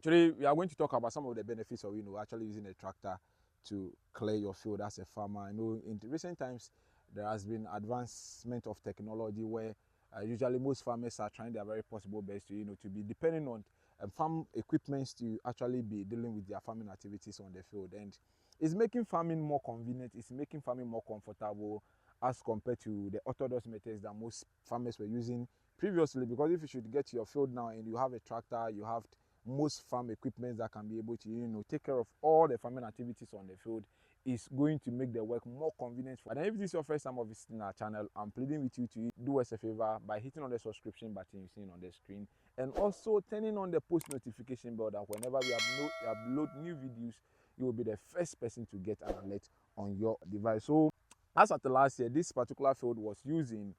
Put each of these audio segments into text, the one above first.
Today we are going to talk about some of the benefits of actually using a tractor to clear your field as a farmer. I know in recent times there has been advancement of technology where usually most farmers are trying their very possible best to to be depending on farm equipments to actually be dealing with their farming activities on the field, and it's making farming more convenient. It's making farming more comfortable as compared to the orthodox methods that most farmers were using previously. Because if you should get to your field now and you have a tractor, you have most farm equipment that can be able to take care of all the farming activities on the field, is going to make the work more convenient for. And if this is your first time of visiting our channel, I'm pleading with you to do us a favor by hitting on the subscription button you see on the screen, and also turning on the post notification bell, that whenever we upload new videos, you will be the first person to get an alert on your device. So as at the last year, this particular field was using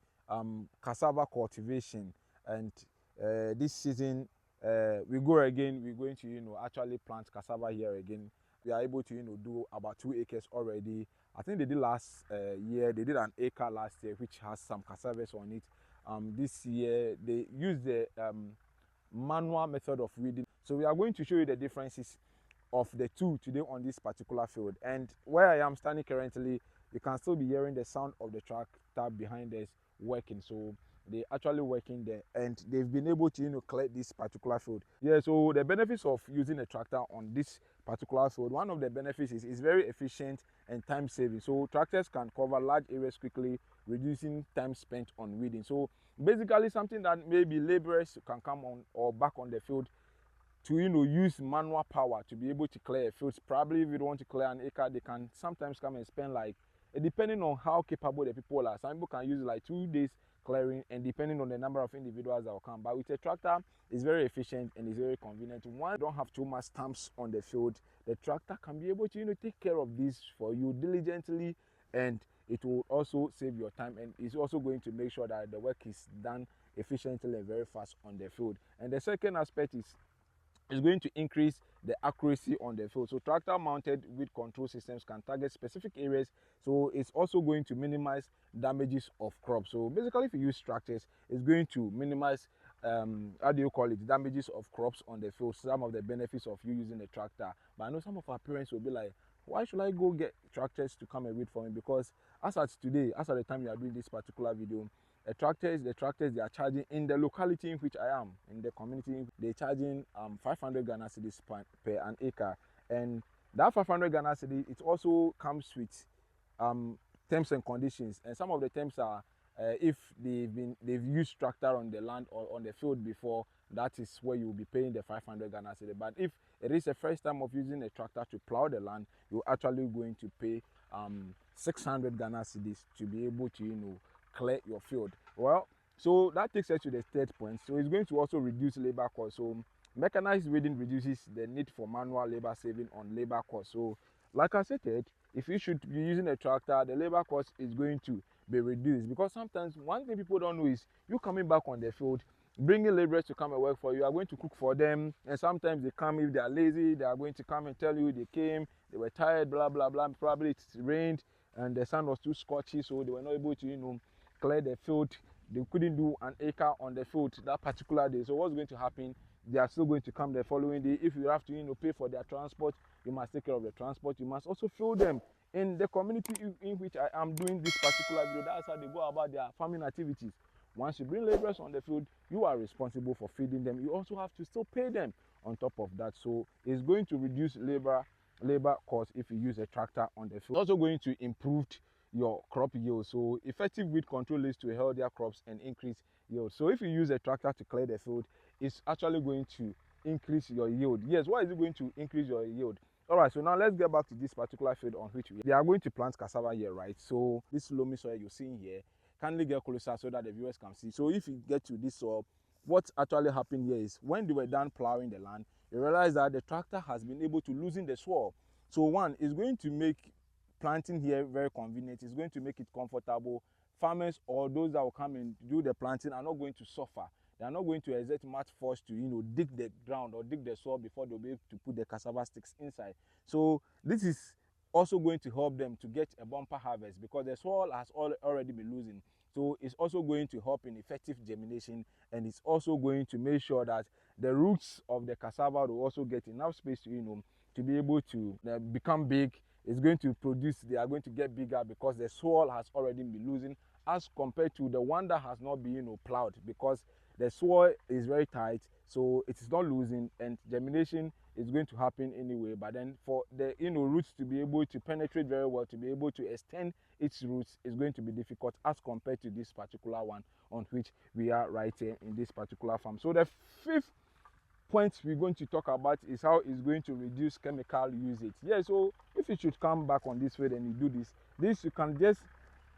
cassava cultivation, and this season we go again. We're going to actually plant cassava here again. We are able to do about 2 acres already. I think they did last year. They did an acre last year, which has some cassavas on it. This year they used the manual method of weeding. So we are going to show you the differences of the two today on this particular field. And where I am standing currently, you can still be hearing the sound of the tractor behind us working. So they actually working there, and they've been able to clear this particular field. Yeah, so the benefits of using a tractor on this particular field, one of the benefits is it's very efficient and time saving. So tractors can cover large areas quickly, reducing time spent on weeding. So basically something that maybe laborers can come on or back on the field to use manual power to be able to clear a field. Probably if you don't want to clear an acre, they can sometimes come and spend like, depending on how capable the people are, some people can use like 2 days clearing, and depending on the number of individuals that will come. But with a tractor, it's very efficient and it's very convenient. One, you don't have too much stamps on the field. The tractor can be able to take care of this for you diligently, and it will also save your time, and it's also going to make sure that the work is done efficiently and very fast on the field. And the second aspect is going to increase the accuracy on the field. So tractor mounted weed control systems can target specific areas, so it's also going to minimize damages of crops. So basically, if you use tractors, it's going to minimize damages of crops on the field. Some of the benefits of you using a tractor. But I know some of our parents will be like, why should I go get tractors to come and weed for me? Because as at today, as at the time you are doing this particular video, the tractors they are charging in the locality in which I am, in the community, they're charging 500 Ghana cedis per an acre. And that 500 Ghana cedis, it also comes with terms and conditions. And some of the terms are if they've used tractor on the land or on the field before, that is where you will be paying the 500 Ghana cedis. But if it is the first time of using a tractor to plow the land, you're actually going to pay 600 Ghana cedis to be able to clear your field. Well, so that takes us to the third point. So it's going to also reduce labor costs. So mechanized weeding reduces the need for manual labor, saving on labor costs. So like I said, if you should be using a tractor, the labor cost is going to be reduced, because sometimes one thing people don't know is you coming back on the field, bringing laborers to come and work for you, are going to cook for them, and sometimes they come, if they are lazy, they are going to come and tell you they came, they were tired, blah blah blah, probably it rained and the sun was too scorchy, so they were not able to clear the field. They couldn't do an acre on the field that particular day. So what's going to happen? They are still going to come the following day. If you have to pay for their transport, you must take care of the transport. You must also fill them in the community in which I am doing this particular video. That's how they go about their farming activities. Once you bring laborers on the field, you are responsible for feeding them. You also have to still pay them on top of that. So it's going to reduce labor costs if you use a tractor on the field. It's also going to improve your crop yield. So effective weed control leads to healthier crops and increase yield. So if you use a tractor to clear the field, it's actually going to increase your yield. Yes, why is it going to increase your yield? All right, so now let's get back to this particular field on which they are going to plant cassava here, right? So this loamy soil you're seeing here, kindly get closer so that the viewers can see. So if you get to this soil, what actually happened here is when they were done plowing the land, you realize that the tractor has been able to loosen the soil. So one is going to make planting here very convenient. It's going to make it comfortable. Farmers or those that will come and do the planting are not going to suffer. They are not going to exert much force to dig the ground or dig the soil before they'll be able to put the cassava sticks inside. So this is also going to help them to get a bumper harvest, because the soil has already been loosened. So it's also going to help in effective germination, and it's also going to make sure that the roots of the cassava will also get enough space to, to be able to become big. It's going to produce, they are going to get bigger because the soil has already been loosened, as compared to the one that has not been, plowed, because the soil is very tight, so it is not losing, and germination is going to happen anyway. But then for the roots to be able to penetrate very well, to be able to extend its roots, is going to be difficult as compared to this particular one on which we are right here in this particular farm. So the fifth point we're going to talk about is how it's going to reduce chemical usage. Yeah, so if you should come back on this field and you do this you can just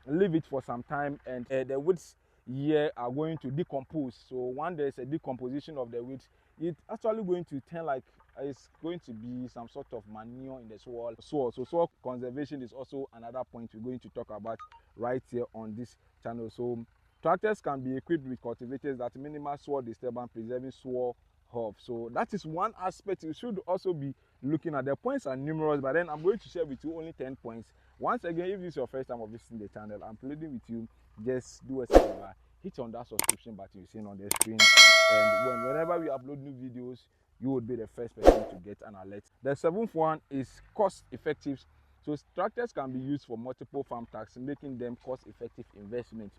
leave it for some time, and the weeds here are going to decompose. So when there's a decomposition of the weeds, it's actually going to turn like it's going to be some sort of manure in the soil. So soil conservation is also another point we're going to talk about right here on this channel. So tractors can be equipped with cultivators that minimize soil disturbance, preserving soil health. So that is one aspect you should also be looking at. The points are numerous, but then I'm going to share with you only 10 points. Once again, if this is your first time of visiting the channel, I'm pleading with you, just do us a favor, hit on that subscription button you're seeing on the screen, and whenever we upload new videos, you would be the first person to get an alert. The seventh one is cost effective. So tractors can be used for multiple farm tasks, making them cost effective investment.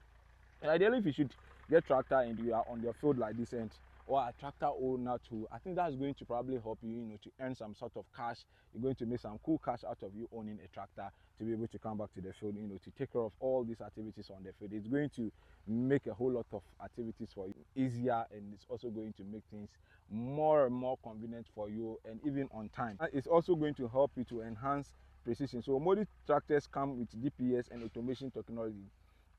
And ideally, if you should get tractor and you are on your field like this, and or a tractor owner too, I think that's going to probably help you, to earn some sort of cash. You're going to make some cool cash out of you owning a tractor to be able to come back to the field, to take care of all these activities on the field. It's going to make a whole lot of activities for you easier, and it's also going to make things more and more convenient for you, and even on time. It's also going to help you to enhance precision. So modern tractors come with GPS and automation technology,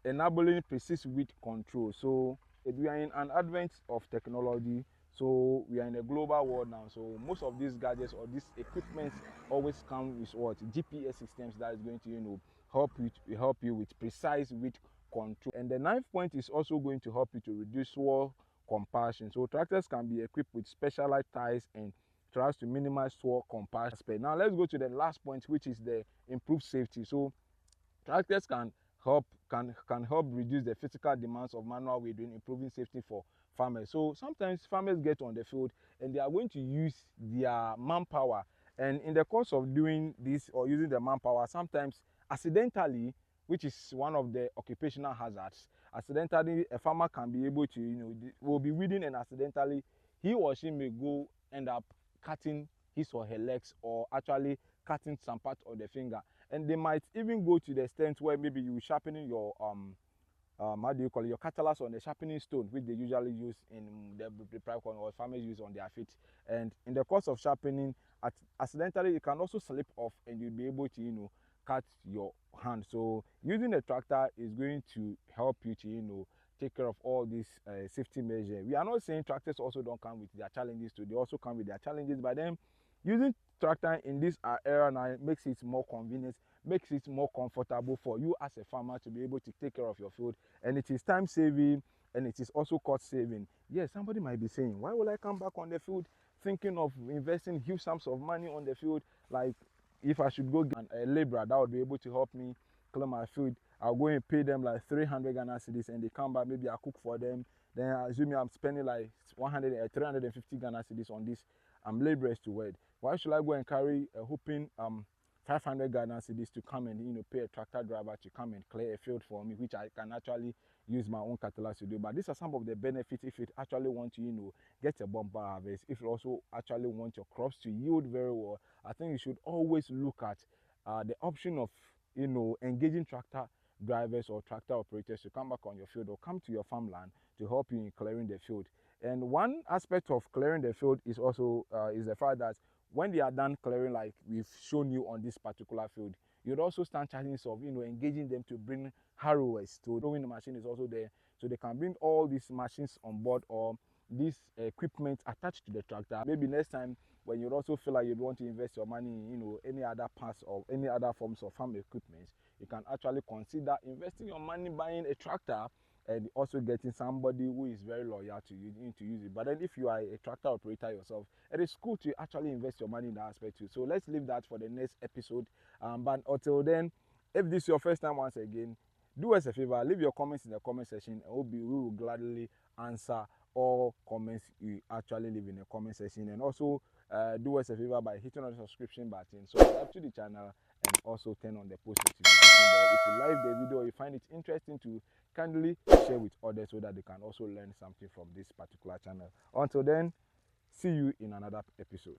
enabling precise weed control. So we are in an advent of technology, so we are in a global world now. So most of these gadgets or these equipment always come with what? GPS systems that is going to help you with precise weed control. And the ninth point is also going to help you to reduce soil compaction. So tractors can be equipped with specialized ties and tries to minimize soil compaction. Now let's go to the last point, which is the improved safety. So tractors can help reduce the physical demands of manual weeding, improving safety for farmers. So sometimes farmers get on the field and they are going to use their manpower, and in the course of doing this or using the manpower, sometimes accidentally, which is one of the occupational hazards, accidentally a farmer can be able to, will be weeding, and accidentally he or she may end up cutting his or her legs, or actually cutting some part of the finger. And they might even go to the extent where maybe you sharpening your how do you call it, your catalyst on the sharpening stone, which they usually use in the private or farmers use on their feet. And in the course of sharpening, accidentally it can also slip off, and you'll be able to cut your hand. So using a tractor is going to help you to take care of all these safety measures. We are not saying tractors also don't come with their challenges too. They also come with their challenges, but then using tractor in this era now makes it more convenient, makes it more comfortable for you as a farmer to be able to take care of your field, and it is time saving, and it is also cost saving. Yes, somebody might be saying, why will I come back on the field thinking of investing huge sums of money on the field? Like, if I should go get a laborer that would be able to help me clear my field, I'll go and pay them like 300 Ghana cedis, and they come back, maybe I cook for them, then assuming I'm spending like 350 Ghana cedis on this laborers to work. Why should I go and carry a whooping 500 Ghana cedis to come and pay a tractor driver to come and clear a field for me, which I can actually use my own catalyst to do? But these are some of the benefits if you actually want to get a bumper harvest. If you also actually want your crops to yield very well, I think you should always look at the option of engaging tractor drivers or tractor operators to come back on your field or come to your farmland to help you in clearing the field. And one aspect of clearing the field is also is the fact that when they are done clearing, like we've shown you on this particular field, you'd also stand chances of engaging them to bring harrowers. So throwing the machine is also there, so they can bring all these machines on board, or this equipment attached to the tractor. Maybe next time when you also feel like you want to invest your money in any other parts or any other forms of farm equipment, you can actually consider investing your money buying a tractor, and also getting somebody who is very loyal to you to use it. But then if you are a tractor operator yourself, it is cool to actually invest your money in that aspect too. So let's leave that for the next episode. But until then, if this is your first time, once again, do us a favor, leave your comments in the comment section, and we will gladly answer all comments you actually leave in the comment section. And also do us a favor by hitting on the subscription button, subscribe to the channel, and also turn on the post notification bell. If you like the video, you find it interesting, to kindly share with others so that they can also learn something from this particular channel. Until then, see you in another episode.